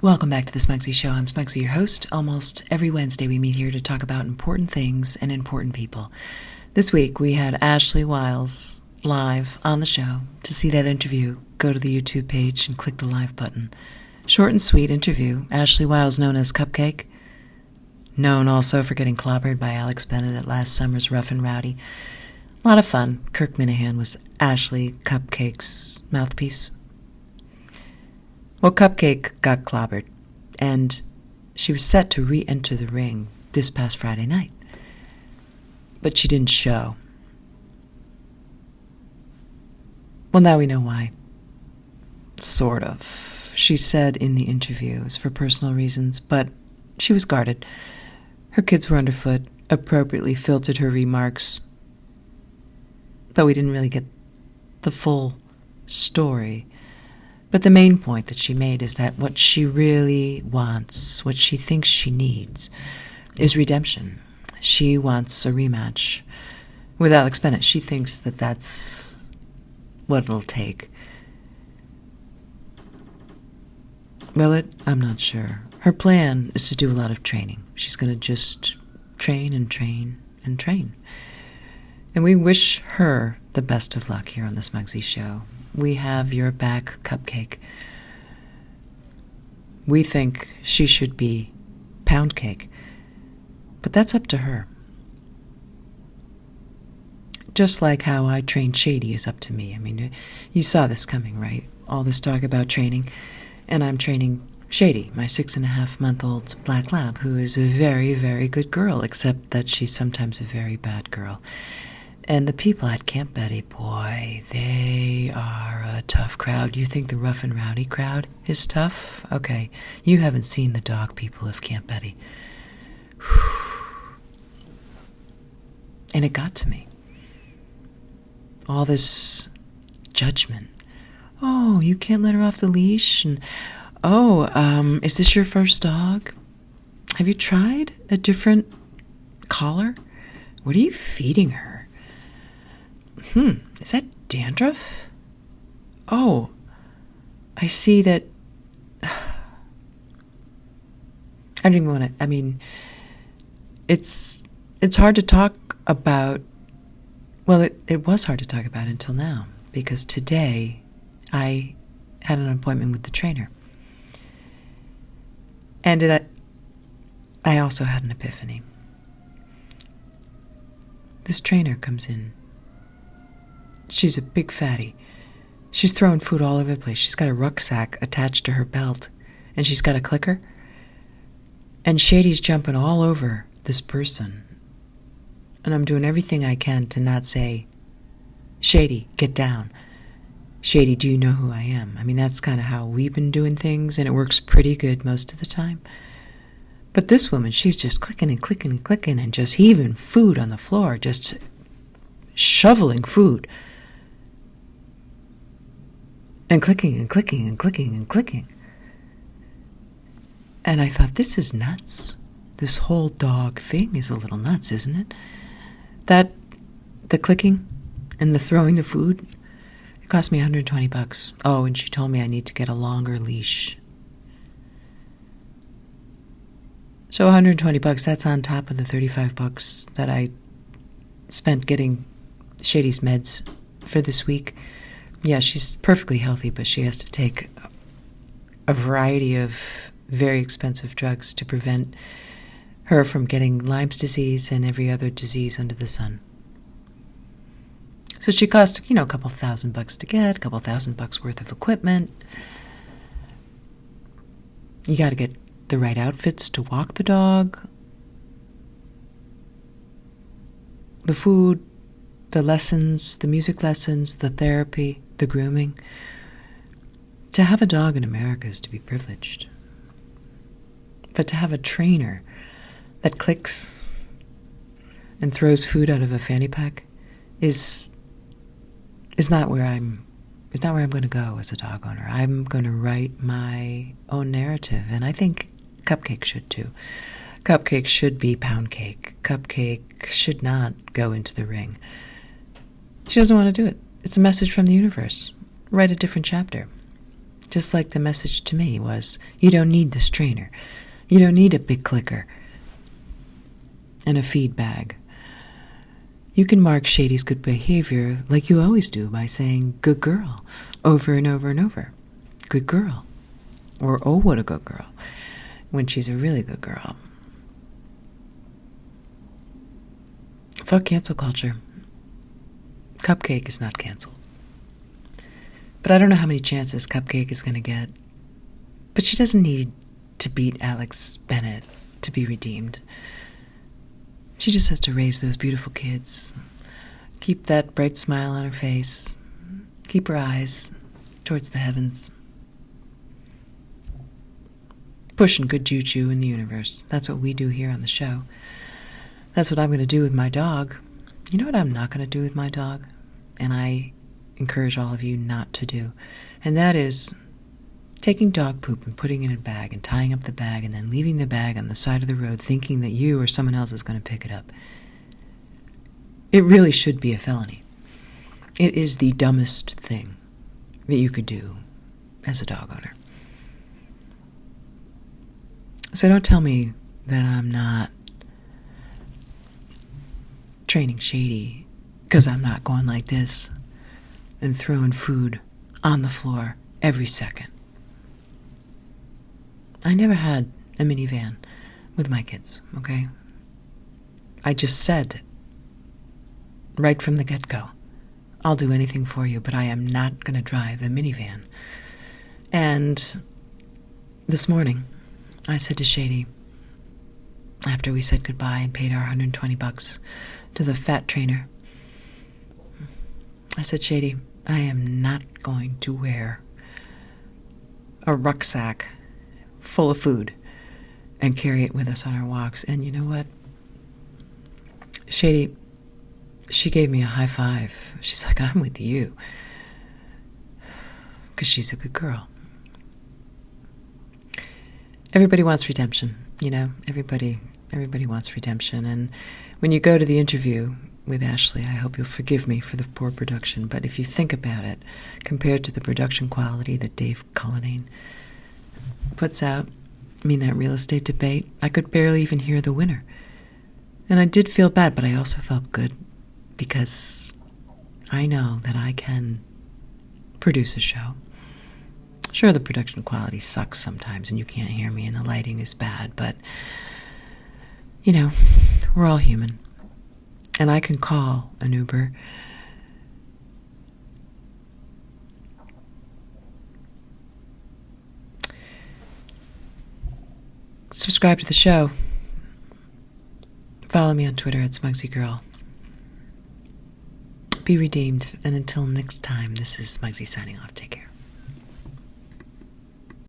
Welcome back to the Smugsy Show. I'm Smugsy, your host. Almost every Wednesday we meet here to talk about important things and important people. This week we had Ashley Wiles live on the show. To see that interview, go to the YouTube page and click the live button. Short and sweet interview. Ashley Wiles, known as Cupcake, known also for getting clobbered by Alex Bennett at last summer's Rough and Rowdy. A lot of fun. Kirk Minahan was Ashley Cupcake's mouthpiece. Well, Cupcake got clobbered, and she was set to re-enter the ring this past Friday night. But she didn't show. Well, now we know why. Sort of. She said in the interview it was for personal reasons, but she was guarded. Her kids were underfoot, appropriately filtered her remarks, but we didn't really get the full story. But the main point that she made is that what she really wants, what she thinks she needs, is redemption. She wants a rematch with Alex Bennett. She thinks that that's what it'll take. Will it? I'm not sure. Her plan is to do a lot of training. She's going to just train and train and train. And we wish her the best of luck here on the Smugsy Show. We have your back, Cupcake. We think she should be Pound Cake, but that's up to her. Just like how I trained Shady is up to me. I mean, you saw this coming, right? All this talk about training, and I'm training Shady, my 6.5-month-old black lab, who is a very, very good girl, except that she's sometimes a very bad girl. And the people at Camp Betty, boy, they are a tough crowd. You think the Rough and Rowdy crowd is tough? Okay, you haven't seen the dog people of Camp Betty. And it got to me. All this judgment. Oh, you can't let her off the leash? And is this your first dog? Have you tried a different collar? What are you feeding her? Is that dandruff? Oh, I see that. I don't even want to, it's hard to talk about. Well, it was hard to talk about until now, because today I had an appointment with the trainer. And I also had an epiphany. This trainer comes in. She's a big fatty. She's throwing food all over the place. She's got a rucksack attached to her belt, and she's got a clicker. And Shady's jumping all over this person. And I'm doing everything I can to not say, Shady, get down. Shady, do you know who I am? I mean, that's kind of how we've been doing things, and it works pretty good most of the time. But this woman, she's just clicking and clicking and clicking and just heaving food on the floor, just shoveling food. And clicking and clicking and clicking and clicking. And I thought, this is nuts. This whole dog thing is a little nuts, isn't it? The clicking and the throwing the food, it cost me $120. Oh, and she told me I need to get a longer leash. So $120, that's on top of the $35 that I spent getting Shady's meds for this week. Yeah, she's perfectly healthy, but she has to take a variety of very expensive drugs to prevent her from getting Lyme's disease and every other disease under the sun. So she cost, a couple $1,000 to get, a couple $1,000 worth of equipment. You got to get the right outfits to walk the dog. The food, the lessons, the music lessons, the therapy, the grooming. To have a dog in America is to be privileged. But to have a trainer that clicks and throws food out of a fanny pack is not where I'm going to go as a dog owner. I'm going to write my own narrative, and I think Cupcake should too. Cupcake should be Pound Cake. Cupcake should not go into the ring. She doesn't want to do it. It's a message from the universe. Write a different chapter. Just like the message to me was, you don't need this trainer. You don't need a big clicker and a feed bag. You can mark Shady's good behavior like you always do by saying, good girl, over and over and over. Good girl. Or, oh, what a good girl, when she's a really good girl. Fuck cancel culture. Cupcake is not canceled. But I don't know how many chances Cupcake is going to get. But she doesn't need to beat Alex Bennett to be redeemed. She just has to raise those beautiful kids, keep that bright smile on her face, keep her eyes towards the heavens, pushing good juju in the universe. That's what we do here on the show. That's what I'm going to do with my dog. You know what I'm not going to do with my dog? And I encourage all of you not to do. And that is taking dog poop and putting it in a bag and tying up the bag and then leaving the bag on the side of the road thinking that you or someone else is going to pick it up. It really should be a felony. It is the dumbest thing that you could do as a dog owner. So don't tell me that I'm not training Shady because I'm not going like this and throwing food on the floor every second. I never had a minivan with my kids, okay? I just said right from the get-go, I'll do anything for you, but I am not going to drive a minivan. And this morning, I said to Shady, after we said goodbye and paid our $120 to the fat trainer, I said, Shady, I am not going to wear a rucksack full of food and carry it with us on our walks. And you know what? Shady, she gave me a high five. She's like, I'm with you. Because she's a good girl. Everybody wants redemption, you know? Everybody wants redemption. And when you go to the interview with Ashley, I hope you'll forgive me for the poor production, but if you think about it, compared to the production quality that Dave Cullinane puts out, I mean, that real estate debate, I could barely even hear the winner. And I did feel bad, but I also felt good because I know that I can produce a show. Sure, the production quality sucks sometimes and you can't hear me and the lighting is bad, but, you know, we're all human. And I can call an Uber. Subscribe to the show. Follow me on Twitter at SmugsyGirl. Be redeemed. And until next time, this is Smugsy signing off. Take care.